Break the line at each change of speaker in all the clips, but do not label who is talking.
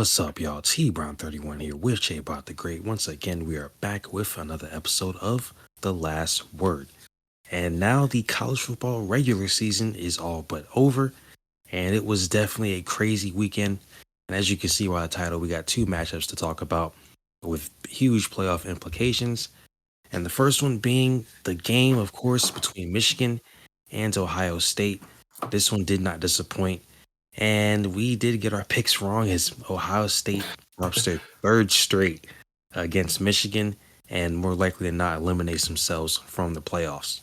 What's up, y'all? TBrown31 here with JaboctheGreat. Once again, we are back with another episode of The Last Word. And now the college football regular season is all but over, and it was definitely a crazy weekend. And as you can see by the title, we got two matchups to talk about with huge playoff implications. And the first one being the game, of course, between Michigan and Ohio State. This one did not disappoint. And we did get our picks wrong as Ohio State drops their third straight against Michigan and more likely than not eliminates themselves from the playoffs.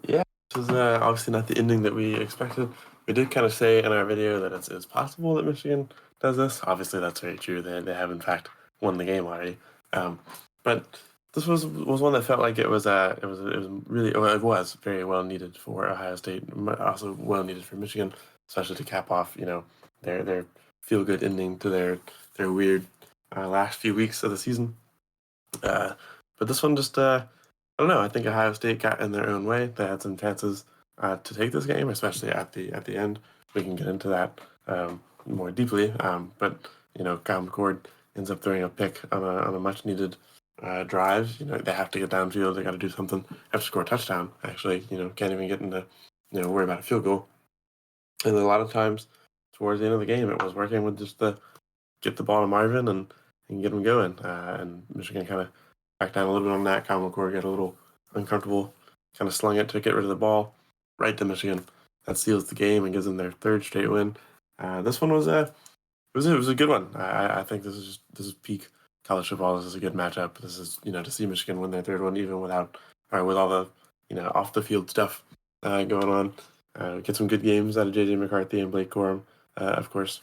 Yeah, this is obviously not the ending that we expected. We did kind of say in our video that it's possible that Michigan does this. Obviously, that's very true. They have, in fact, won the game already. But this was one that felt like it was really, well, it was very well needed for Ohio State, also well needed for Michigan, especially to cap off, their feel good ending to their weird last few weeks of the season. But this one just I don't know. I think Ohio State got in their own way. They had some chances to take this game, especially at the end. We can get into that more deeply. But Kyle McCord ends up throwing a pick on a much needed drive. They have to get downfield. They got to do something. Have to score a touchdown. Actually, can't even get into worry about a field goal. And a lot of times towards the end of the game, it was working with just get the ball to Marvin and get him going. And Michigan kind of back down a little bit on that. Kyle McCord got a little uncomfortable, kind of slung it to get rid of the ball right to Michigan. That seals the game and gives them their third straight win. This one was it was a good one. I think this is peak college football. This is a good matchup. This is to see Michigan win their third one even with all the off the field stuff going on. Get some good games out of JJ McCarthy and Blake Corum, of course.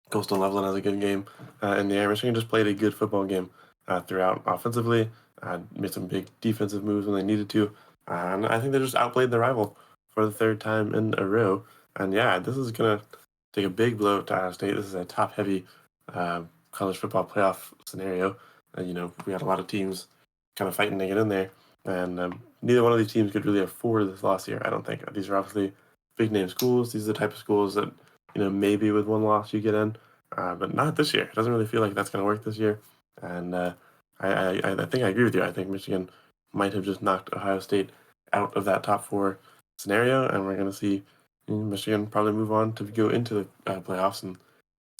Coastal Loveland has a good game in the air. Michigan just played a good football game throughout offensively, made some big defensive moves when they needed to, and I think they just outplayed their rival for the third time in a row. And yeah, this is going to take a big blow to Ohio State. This is a top-heavy college football playoff scenario. We had a lot of teams kind of fighting to get in there, and neither one of these teams could really afford this loss here, I don't think. These are obviously big-name schools. These are the type of schools that maybe with one loss you get in, but not this year. It doesn't really feel like that's going to work this year. And I think I agree with you. I think Michigan might have just knocked Ohio State out of that top four scenario, and we're going to see Michigan probably move on to go into the playoffs and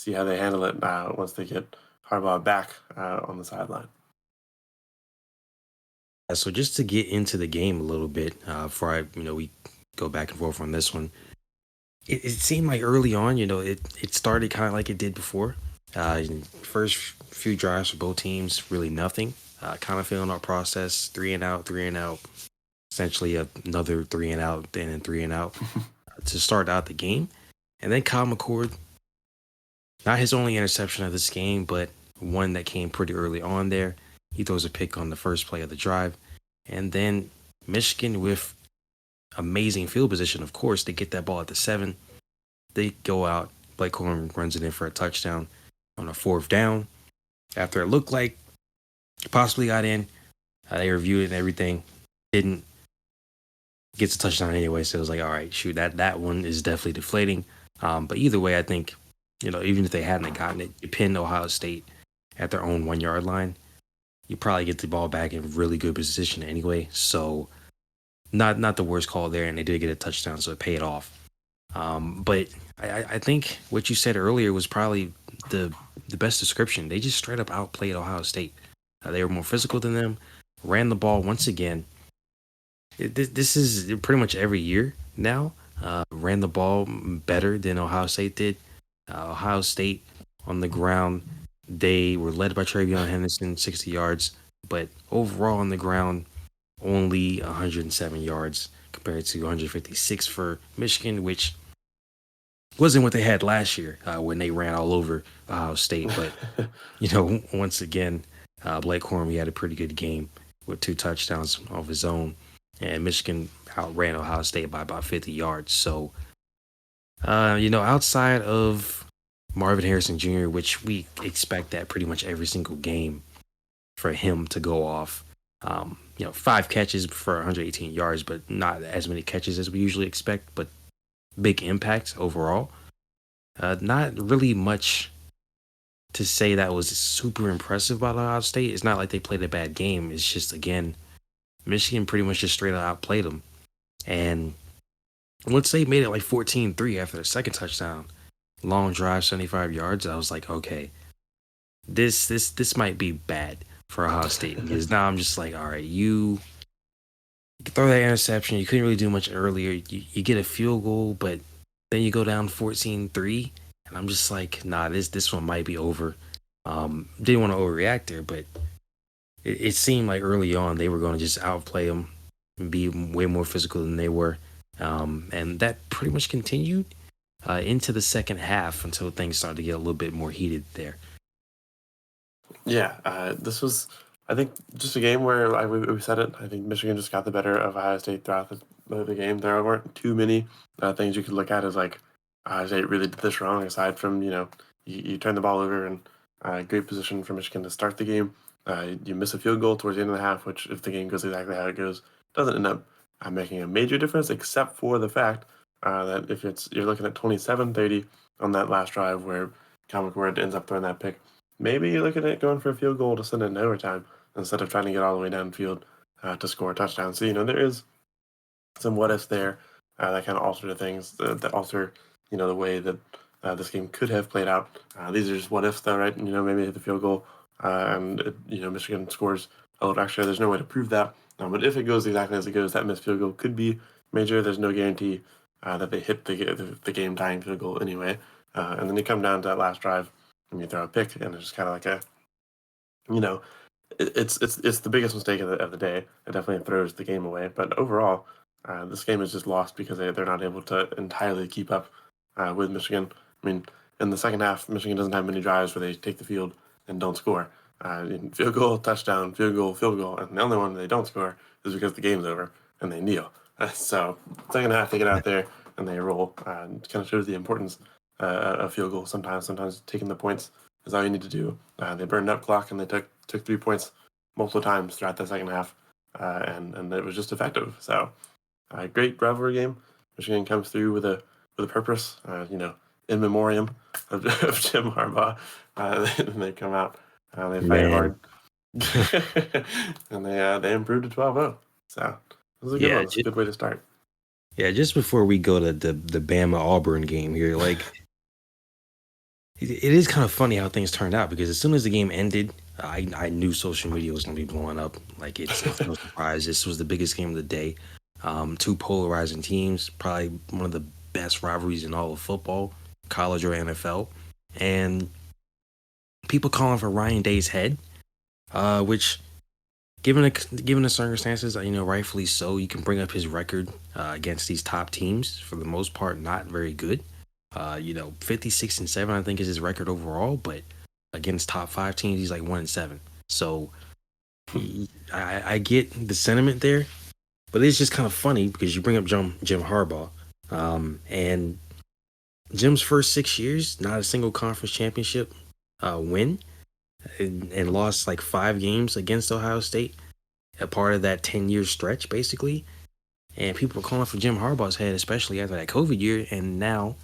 see how they handle it once they get Harbaugh back on the sideline.
So just to get into the game a little bit, before we go back and forth on this one, it seemed like early on, it started kind of like it did before. First few drives for both teams, really nothing. Kind of feeling our process, 3 and out, essentially another 3 and out, then 3 and out to start out the game. And then Kyle McCord, not his only interception of this game, but one that came pretty early on there. He throws a pick on the first play of the drive. And then Michigan with amazing field position, of course. They get that ball at the 7. They go out. Blake Corum runs it in for a touchdown on a 4th down. After it looked like it possibly got in, they reviewed it and everything. Didn't. Gets a touchdown anyway, so it was like, all right, shoot, that one is definitely deflating. But either way, I think, even if they hadn't gotten it, you pin Ohio State at their own 1-yard line, you probably get the ball back in really good position anyway. So not the worst call there, and they did get a touchdown, so it paid off. But I think what you said earlier was probably the best description. They just straight up outplayed Ohio State. They were more physical than them, ran the ball once again. This is pretty much every year now. Ran the ball better than Ohio State did. Ohio State on the ground, they were led by Travion Henderson, 60 yards, but overall on the ground, only 107 yards compared to 156 for Michigan, which wasn't what they had last year when they ran all over Ohio State. But, once again, Blake Corum, he had a pretty good game with 2 touchdowns of his own, and Michigan outran Ohio State by about 50 yards. So, outside of Marvin Harrison Jr., which we expect that pretty much every single game for him to go off, 5 catches for 118 yards, but not as many catches as we usually expect, but big impact overall. Not really much to say that was super impressive by Ohio State. It's not like they played a bad game. It's just, again, Michigan pretty much just straight out outplayed them. And once they made it like 14-3 after the second touchdown, long drive, 75 yards, I was like, okay, this might be bad for Ohio State, because now I'm just like, all right, you throw that interception. You couldn't really do much earlier. You get a field goal, but then you go down 14-3, and I'm just like, nah, this one might be over. Didn't want to overreact there, but it seemed like early on they were going to just outplay them and be way more physical than they were. And that pretty much continued into the second half until things started to get a little bit more heated there.
Yeah, this was, I think, just a game where we said it. I think Michigan just got the better of Ohio State throughout the game. There weren't too many things you could look at as like Ohio State really did this wrong, aside from, you turn the ball over and great position for Michigan to start the game. You miss a field goal towards the end of the half, which, if the game goes exactly how it goes, doesn't end up making a major difference, except for the fact that if you're looking at 27-30 on that last drive where Comic Word ends up throwing that pick, maybe you're looking at going for a field goal to send it in overtime instead of trying to get all the way downfield to score a touchdown. So, there is some what ifs there that kind of alter the things, that alter, the way that this game could have played out. These are just what ifs, though, right? Maybe hit the field goal and Michigan scores a little extra. There's no way to prove that. But if it goes exactly as it goes, that missed field goal could be major. There's no guarantee that they hit the game-tying field goal anyway. And then you come down to that last drive and you throw a pick, and it's just kind of like it's the biggest mistake of the day. It definitely throws the game away. But overall, this game is just lost because they're not able to entirely keep up with Michigan. I mean, in the second half, Michigan doesn't have many drives where they take the field and don't score. Field goal, touchdown, field goal, and the only one they don't score is because the game's over and they kneel. So second half, they get out there and they roll. It kind of shows the importance of field goal. Sometimes taking the points is all you need to do. They burned up clock and they took 3 points multiple times throughout the second half, and it was just effective. So, great rivalry game. Michigan comes through with a purpose. In memoriam of Jim Harbaugh. And they come out, they fight hard, and they improved to 12-0. So it was a good one. It's a good way to start.
Yeah, just before we go to the Bama Auburn game here, like, it is kind of funny how things turned out, because as soon as the game ended, I knew social media was going to be blowing up. Like, it's no surprise. This was the biggest game of the day. Two polarizing teams, probably one of the best rivalries in all of football, college or NFL, and people calling for Ryan Day's head, which, given the circumstances, rightfully so. You can bring up his record against these top teams, for the most part, not very good. 56-7, I think, is his record overall, but against top 5 teams, he's like 1-7. So I get the sentiment there, but it's just kind of funny because you bring up Jim Harbaugh, and Jim's first 6 years, not a single conference championship win, and lost like 5 games against Ohio State, a part of that 10-year stretch, basically. And people were calling for Jim Harbaugh's head, especially after that COVID year, and now,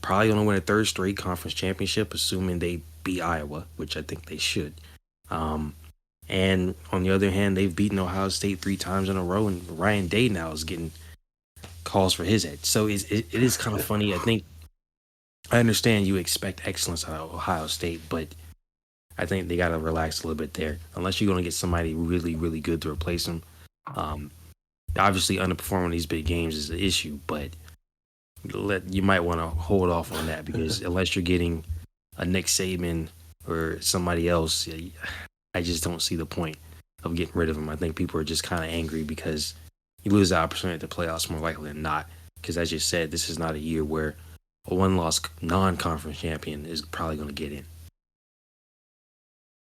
probably going to win a 3rd straight conference championship, assuming they beat Iowa, which I think they should. And on the other hand, they've beaten Ohio State 3 times in a row, and Ryan Day now is getting calls for his head. So it is kind of funny. I understand you expect excellence out of Ohio State, but I think they got to relax a little bit there, unless you're going to get somebody really, really good to replace him. Obviously, underperforming these big games is an issue, but you might want to hold off on that, because unless you're getting a Nick Saban or somebody else, I just don't see the point of getting rid of him. I think people are just kind of angry because you lose the opportunity to playoffs more likely than not. Because, as you said, this is not a year where a one-loss non-conference champion is probably going to get in.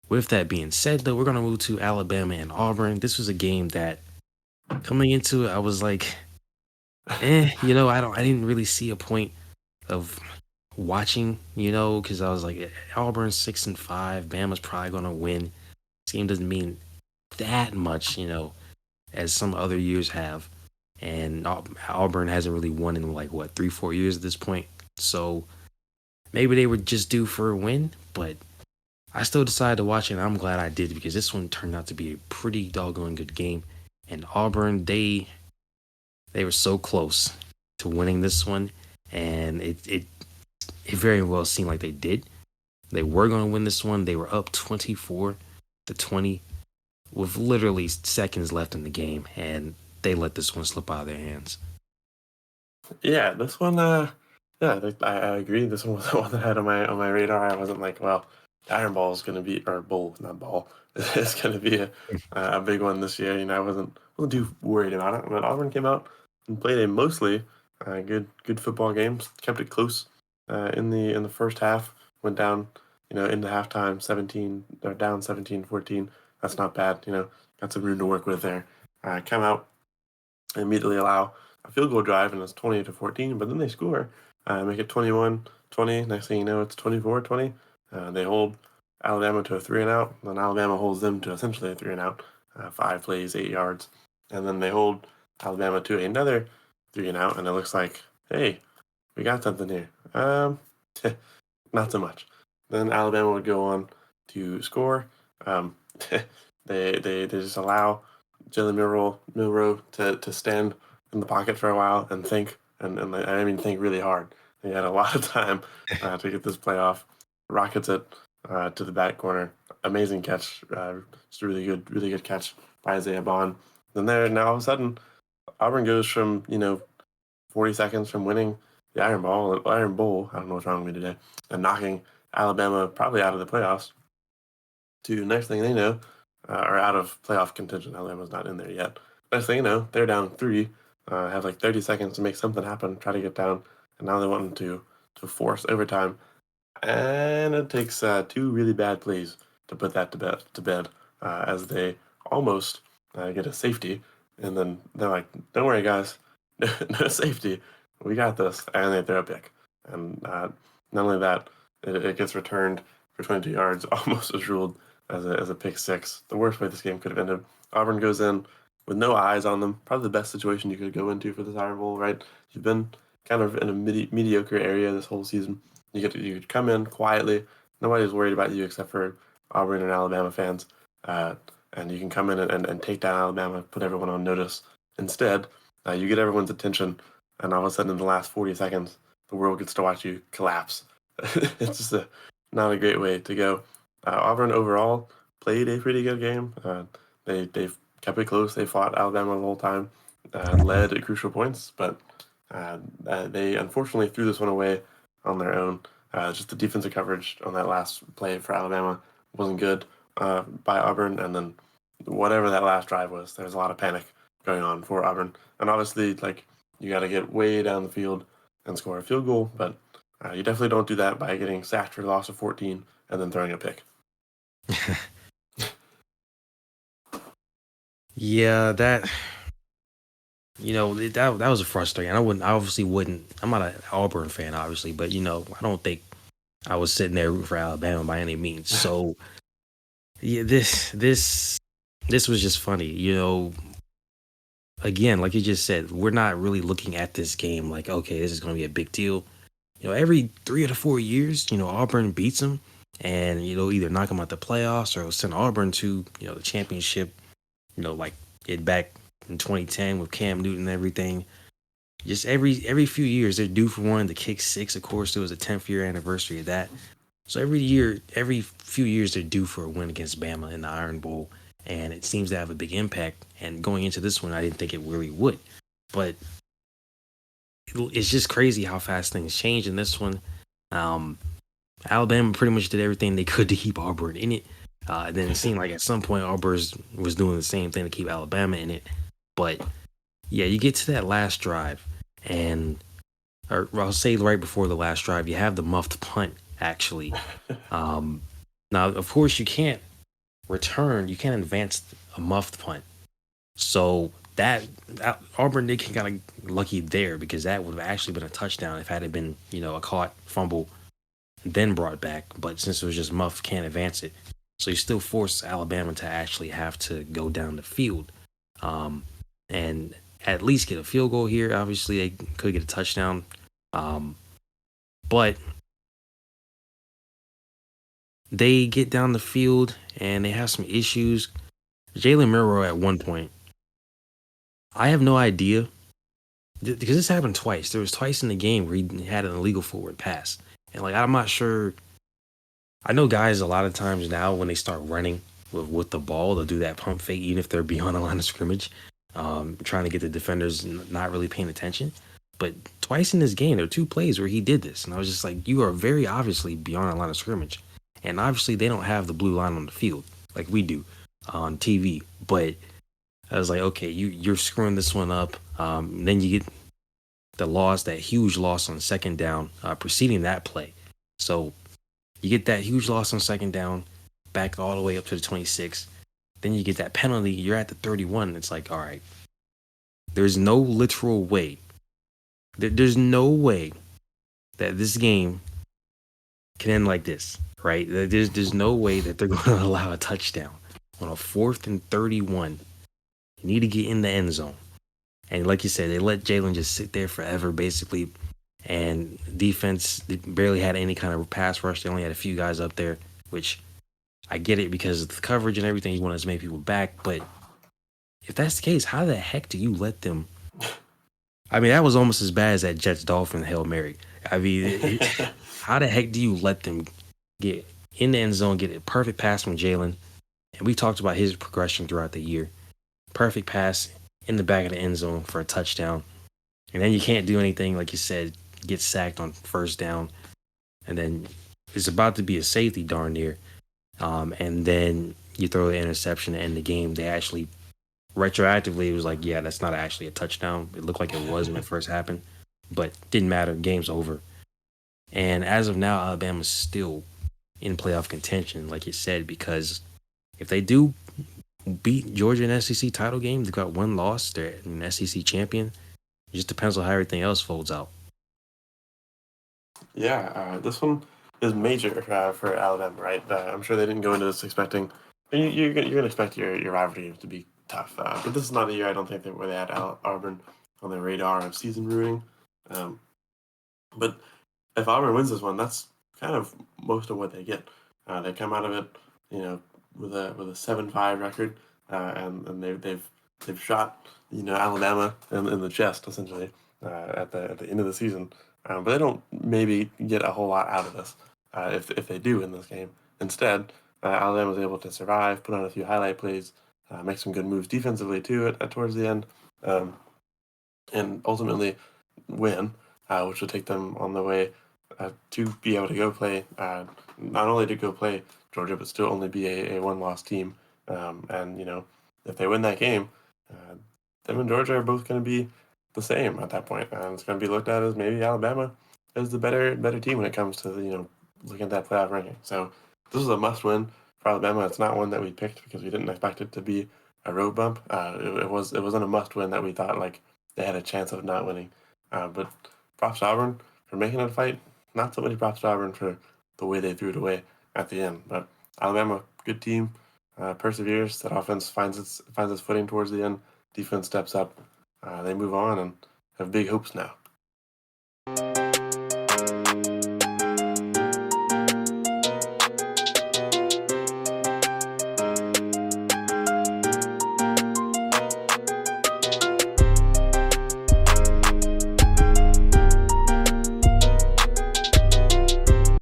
With that being said, though, we're going to move to Alabama and Auburn. This was a game that, coming into it, I was like, I didn't really see a point of watching, because I was like, Auburn's 6-5, Bama's probably going to win. This game doesn't mean that much, as some other years have. And Auburn hasn't really won in 3-4 years at this point. So maybe they were just due for a win, but I still decided to watch it, and I'm glad I did because this one turned out to be a pretty doggone good game. And Auburn, they were so close to winning this one, and it very well seemed like they did. They were going to win this one. They were up 24-20 with literally seconds left in the game, and they let this one slip out of their hands.
Yeah, this one. I agree. This one was the one that I had on my radar. I wasn't like, well, the Iron Ball is going to be, or Bowl, not ball. It's going to be a big one this year. I wasn't too worried about it. But Auburn came out and played a mostly good football game. Kept it close in the first half. Went down, into halftime, 17 or down 17-14. That's not bad. Got some room to work with there. Come out, immediately allow a field goal drive, and it's 20-14, but then they score, make it 21-20. Next thing you know, it's 24-20. They hold Alabama to a 3-and-out, and Alabama holds them to essentially a 3-and-out, 5 plays, 8 yards, and then they hold Alabama to another 3-and-out, and it looks like, hey, we got something here. Not so much. Then Alabama would go on to score. They just allow Jalen Milroe to stand in the pocket for a while and think, and I mean think really hard. He had a lot of time to get this play off. Rockets it to the back corner. Amazing catch. Just a really good catch by Isaiah Bond. Then now all of a sudden, Auburn goes from 40 seconds from winning the Iron Bowl. I don't know what's wrong with me today, and knocking Alabama probably out of the playoffs. To next thing they know, or out of playoff contention. Alabama's not in there yet. Next thing you know, they're down 3, have like 30 seconds to make something happen, try to get down, and now they want to force overtime. And it takes 2 really bad plays to put that to bed as they almost get a safety. And then they're like, don't worry, guys, no safety. We got this. And they throw a pick. And not only that, it gets returned for 22 yards, almost was ruled as a pick 6. The worst way this game could have ended. Auburn goes in with no eyes on them. Probably the best situation you could go into for this Iron Bowl, right? You've been kind of in a mediocre area this whole season. You could come in quietly. Nobody's worried about you except for Auburn and Alabama fans. And you can come in and take down Alabama, put everyone on notice. Instead, you get everyone's attention, and all of a sudden in the last 40 seconds, the world gets to watch you collapse. It's just not a great way to go. Auburn overall played a pretty good game. They kept it close. They fought Alabama the whole time, led at crucial points, but they unfortunately threw this one away on their own. Just the defensive coverage on that last play for Alabama wasn't good by Auburn, and then whatever that last drive was, there was a lot of panic going on for Auburn. And obviously, you got to get way down the field and score a field goal, but you definitely don't do that by getting sacked for the loss of 14 and then throwing a pick.
Yeah, that was a frustrating. I obviously wouldn't. I'm not an Auburn fan, obviously, but I don't think I was sitting there rooting for Alabama by any means. So yeah, this was just funny. Again, like you just said, we're not really looking at this game like, okay, this is going to be a big deal. Every 3 to 4 years, Auburn beats them and, either knock them out the playoffs or send Auburn to, the championship, like it back in 2010 with Cam Newton and everything. Just every few years, they're due for one. The kick 6, of course, it was a 10th year anniversary of that. So every few years, they're due for a win against Bama in the Iron Bowl. And it seems to have a big impact. And going into this one, I didn't think it really would. But it's just crazy how fast things change in this one. Alabama pretty much did everything they could to keep Auburn in it. Then it seemed like at some point Auburn was doing the same thing to keep Alabama in it. But yeah, you get to that last drive, or I'll say right before the last drive, you have the muffed punt actually. Now, of course, you can't advance a muffed punt. So that Auburn did kind of lucky there because that would have actually been a touchdown if it had been a caught fumble then brought back. But since it was just muffed, can't advance it. So you still force Alabama to actually have to go down the field and at least get a field goal here. Obviously, they could get a touchdown. But they get down the field and they have some issues. Jalen Milroe at one point, I have no idea because this happened twice. There was twice in the game where he had an illegal forward pass, and like I'm not sure. I know guys a lot of times now when they start running with the ball, they'll do that pump fake even if they're beyond the line of scrimmage, trying to get the defenders not really paying attention. But twice in this game, there were two plays where he did this, and I was just like, you are very obviously beyond the line of scrimmage, and obviously they don't have the blue line on the field like we do on TV. But I was like, okay, you're screwing this one up. Then you get the loss, that huge loss on second down, preceding that play. So you get that huge loss on second down, back all the way up to the 26. Then you get that penalty. You're at the 31. And it's like, all right, there's no literal way. There's no way that this game can end like this, right? There's no way that they're going to allow a touchdown on a 4th and 31. You need to get in the end zone. And like you said, they let Jalen just sit there forever, basically. And defense barely had any kind of pass rush. They only had a few guys up there, which I get it because of the coverage and everything. You want to make people back. But if that's the case, how the heck do you let them? I mean, that was almost as bad as that Jets-Dolphins Hail Mary. I mean, how the heck do you let them get in the end zone, get a perfect pass from Jalen? And we talked about his progression throughout the year. Perfect pass in the back of the end zone for a touchdown. And then you can't do anything, like you said, get sacked on first down. And then it's about to be a safety darn near. And then you throw the interception to end the game. They actually, retroactively, it was like, yeah, that's not actually a touchdown. It looked like it was when it first happened. But didn't matter. Game's over. And as of now, Alabama's still in playoff contention, like you said, because if they do beat Georgia in the SEC title game, they've got one loss. They're an SEC champion. It just depends on how everything else folds out.
Yeah, this one is major for Alabama, right? I'm sure they didn't go into this expecting. You're gonna expect your rivalry to be tough, but this is not a year I don't think where they had Auburn on their radar of season ruining. But if Auburn wins this one, that's kind of most of what they get. They come out of it, with a 7-5 record, and they've shot Alabama in the chest essentially at the end of the season. But they don't maybe get a whole lot out of this if they do win this game. Instead, Alabama was able to survive, put on a few highlight plays, make some good moves defensively too towards the end, and ultimately win, which will take them on the way to be able to go play, not only to go play Georgia, but still only be a one-loss team. And if they win that game, them and Georgia are both going to be the same at that point, and it's going to be looked at as maybe Alabama is the better team when it comes to looking at that playoff ranking. So this is a must-win for Alabama. It's not one that we picked because we didn't expect it to be a road bump. It wasn't a must-win that we thought like they had a chance of not winning. But props to Auburn for making it a fight. Not so many props to Auburn for the way they threw it away at the end. But Alabama, good team, perseveres. That offense finds its footing towards the end. Defense steps up. They move on and have big hopes now.